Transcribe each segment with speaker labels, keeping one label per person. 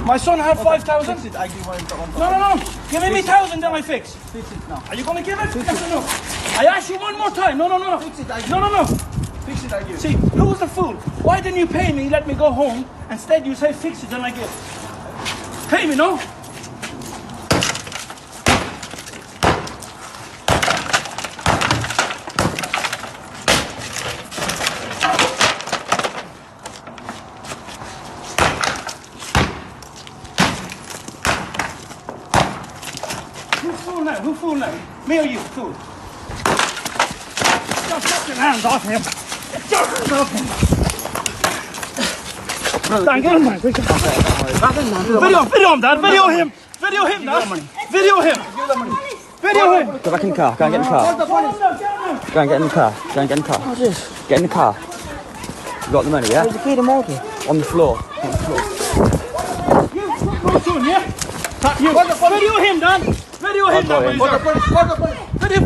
Speaker 1: My son had 5,000.
Speaker 2: Fix it. I give one.
Speaker 1: No. Give me 1,000, then I fix.
Speaker 2: Fix it now.
Speaker 1: Are you going to give it? Yes or no? I ask you one more time. No.
Speaker 2: Fix it. I give.
Speaker 1: No.
Speaker 2: Fix it. I give.
Speaker 1: See, who's the fool? Why didn't you pay me, let me go home? Instead you say fix it, then I give. Pay me, no? Who fool now? Me or you, fool? Get your hands off him. Get your hands off him. Dan, get him, man. Video him, Dad. Video him, Dad. Video him.
Speaker 3: Go back in the car. Go and get in the car. Go and get in the car. Go and get in the car.
Speaker 2: What's this?
Speaker 3: Get in the car. You got the money, yeah?
Speaker 2: Where's the key to motor?
Speaker 3: On the floor.
Speaker 1: You, go soon, yeah? Video him, Dan. Video him, Dan.
Speaker 2: Call the police. Call the police.
Speaker 1: Video,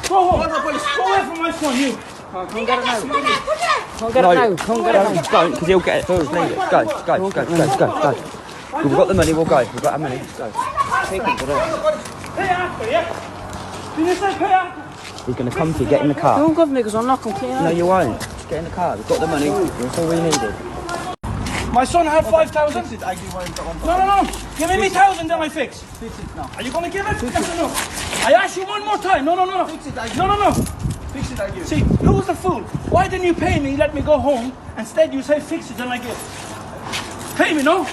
Speaker 1: go home.
Speaker 2: Call the police.
Speaker 1: Go away from my son, you.
Speaker 2: Come get it now.
Speaker 3: No, don't, because he'll get it first. Leave it. Go. We've got the money, we'll go. We've got our money. Go.
Speaker 2: Take it.
Speaker 1: Pay after, yeah? Did you say pay after?
Speaker 3: He's going to come to you. Get in the car.
Speaker 2: Don't give me because I'm not complaining.
Speaker 3: No, you won't. Just get in the car. We've got the money. That's all we needed.
Speaker 1: My son had 5,000.
Speaker 2: Fix it. I give one.
Speaker 1: No. Give me 1,000, then I fix.
Speaker 2: Fix it now.
Speaker 1: Are you going to give it? Yes or no? I ask you one more time. No.
Speaker 2: Fix it. I give.
Speaker 1: No.
Speaker 2: Fix it. I give.
Speaker 1: See, who's the fool? Why didn't you pay me, let me go home? Instead you say fix it, then I give. Pay me, no?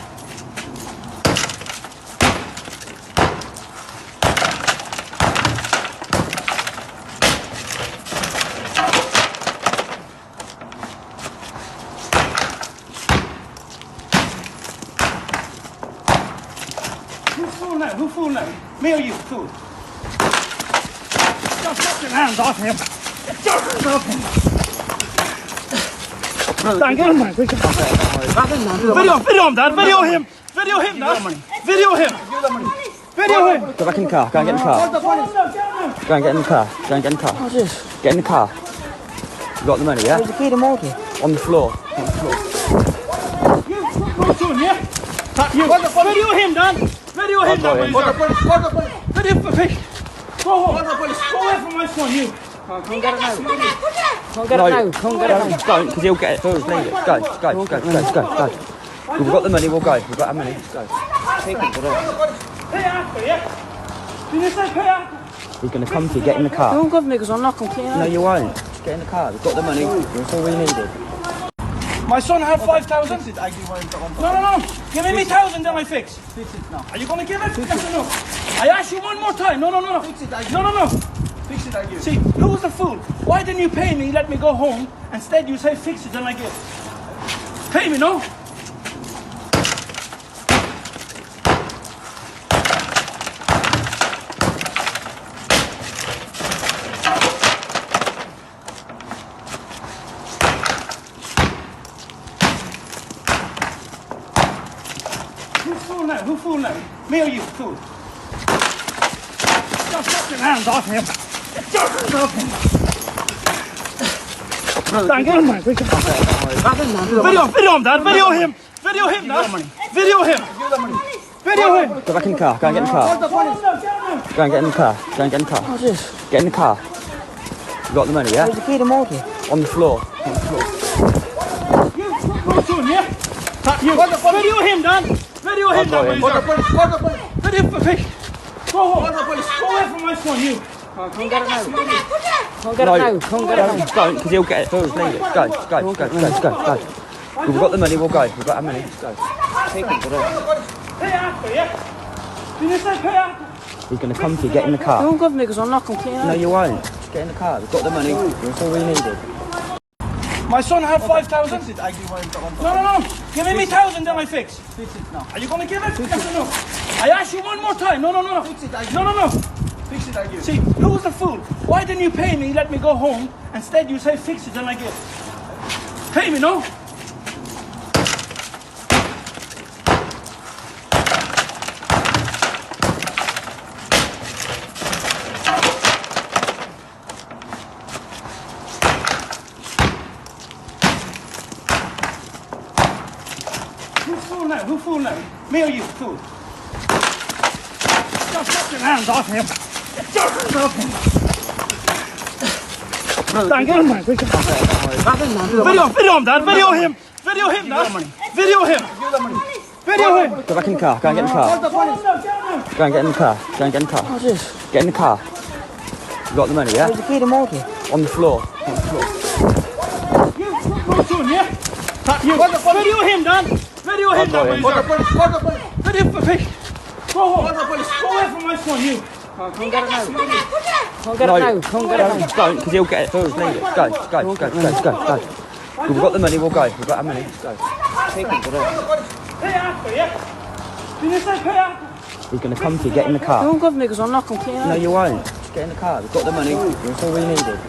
Speaker 1: Who fool now? Me or you, fool? Get your hands off him. Get your hands off him. Dan, get him, man. Video him, Dad. Video him, Dad. Video him.
Speaker 3: Go back in the car. Go and get in the car. Go and get in the car.
Speaker 2: What's this?
Speaker 3: Get in the car. You got the money, yeah?
Speaker 2: Where's the key to motor?
Speaker 3: On the floor.
Speaker 1: You, go soon, yeah? Video him, Dan. Video him, Dan.
Speaker 2: Call the police. Call the police.
Speaker 1: Video, go home. Go away from my son, you.
Speaker 2: Come get it now.
Speaker 3: Don't, because he'll get it first. Leave it. Go. We've got the money, we'll go. We've got our money. Go.
Speaker 2: Take it.
Speaker 1: Pay after, yeah? Did you say pay after?
Speaker 3: He's going to come to you. Get in the car.
Speaker 2: Don't give me because I'm not complaining.
Speaker 3: No, you won't. Just get in the car. We've got the money. That's all we needed.
Speaker 1: My son had 5,000.
Speaker 2: Fix it. I give one.
Speaker 1: No. Give me 1,000, then I fix.
Speaker 2: Fix it now.
Speaker 1: Are you going to give it? Yes or no? I ask you one more time. No.
Speaker 2: Fix it. I give.
Speaker 1: No.
Speaker 2: Fix it. I give.
Speaker 1: See, who's the fool? Why didn't you pay me, let me go home? Instead you say fix it, then I give. Pay me, no? Who fool now? Me or you, fool? Get your hands off him. Get your hands off him. Dan, get him, man. Video him, Dad. Video him, Dad. Video him.
Speaker 3: Go back in the car. Go and get in the car. Go and get in the car.
Speaker 2: What's this?
Speaker 3: Get in the car. You got the money, yeah?
Speaker 2: Where's the key to motor?
Speaker 3: On the floor.
Speaker 1: You, go soon, yeah? Video him, Dan. Video him, Dan.
Speaker 2: Call the police. Call the police.
Speaker 1: Video, go home. Go away from my son, you.
Speaker 2: Come get it now.
Speaker 3: Don't, because he'll get it first. Leave it. Go. We've got the money, we'll go. We've got our money. Go.
Speaker 2: Take it.
Speaker 1: Pay after, yeah? Did you say pay after?
Speaker 3: He's going to come to you. Get in the car.
Speaker 2: Don't give me because I'm not complaining.
Speaker 3: No, you won't. Just get in the car. We've got the money. That's all we needed.
Speaker 1: My son had 5,000.
Speaker 2: Fix it. I give one.
Speaker 1: No. Give me 1,000, then I fix.
Speaker 2: Fix it now.
Speaker 1: Are you going to give it? Yes or no? I ask you one more time. No.
Speaker 2: Fix it. I give.
Speaker 1: No.
Speaker 2: Fix it. I give.
Speaker 1: See, who's the fool? Why didn't you pay me, let me go home? Instead you say fix it, then I give. Pay me, no? Who fool Who now? Me or you? Who? Just get your hands off him. Get your hands off him. Dan, get him, man. Video him, Dad. Video him. Video him, Dad. Video him. Video him.
Speaker 3: Go back in the car. Go and get in the car.
Speaker 1: Go on,
Speaker 3: Go and get in the car. Go and get in the car.
Speaker 2: What's this?
Speaker 3: Get in the car. You got the money, yeah?
Speaker 2: Where's the key to motor?
Speaker 3: On the floor. On the floor.
Speaker 1: You go to him, yeah? You. Video him, Dan. Video him, Dan. Video him. Go home. Go away from my son, you.
Speaker 2: Come get it now. Come get it now. Come get it now.
Speaker 3: Don't, because he'll get it first later. Go. We've got the money, we'll go. We've got our money. Let's go.
Speaker 2: Take it, brother.
Speaker 1: Pay after, yeah? Did you say pay after?
Speaker 3: He's going to come to you. Get in the car.
Speaker 2: Don't give me because I'm not complaining.
Speaker 3: No, you won't. Just get in the car. We've got the money. That's all we needed.